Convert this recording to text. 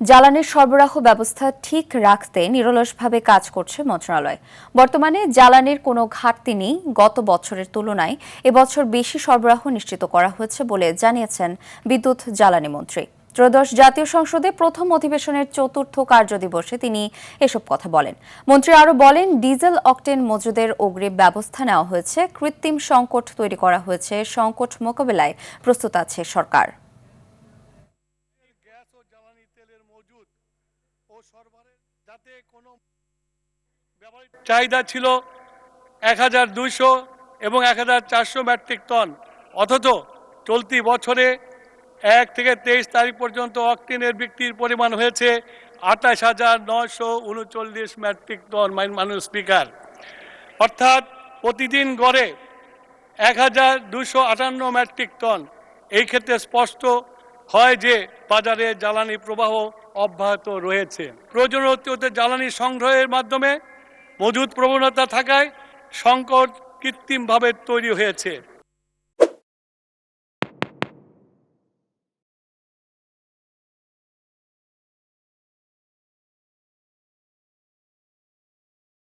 জ্বালানির সরবরাহ ব্যবস্থা ঠিক রাখতে নিরলসভাবে কাজ করছে মন্ত্রণালয়। বর্তমানে জ্বালানির কোনো ঘাটতি নেই। গত বছরের তুলনায় এবছর বেশি সরবরাহ নিশ্চিত করা হয়েছে বলে জানিয়েছেন বিদ্যুৎ জ্বালানি মন্ত্রী। ত্রয়োদশ জাতীয় সংসদে প্রথম অধিবেশনের চতুর্থ কার্যদিবসে তিনি এসব কথা বলেন। মন্ত্রী আরও বলেন, ডিজেল অকটেন মজুদের অগ্রিম ব্যবস্থা নেওয়া হয়েছে, কৃত্রিম সংকট তৈরি করা হয়েছে, সংকট মোকাবেলায় প্রস্তুত আছে সরকার। চাহিদা ছিল 1200 এবং 1400 মেট্রিক টন, অথচ চলতি বছরে 1 থেকে 23 তারিখ পর্যন্ত অকটেনের বিক্রির পরিমাণ হয়েছে 28,939 মেট্রিক টন। মাননীয় স্পিকার, অর্থাৎ প্রতিদিন গড়ে 1258 মেট্রিক টন। এই ক্ষেত্রে স্পষ্ট হয় যে বাজারে জ্বালানি প্রবাহ অব্যাহত রয়েছে। প্রয়োজনীয় জ্বালানি সংগ্রহের মাধ্যমে মজুদ প্রবণতা থাকায় সংকট কৃত্রিমভাবে তৈরি হয়েছে।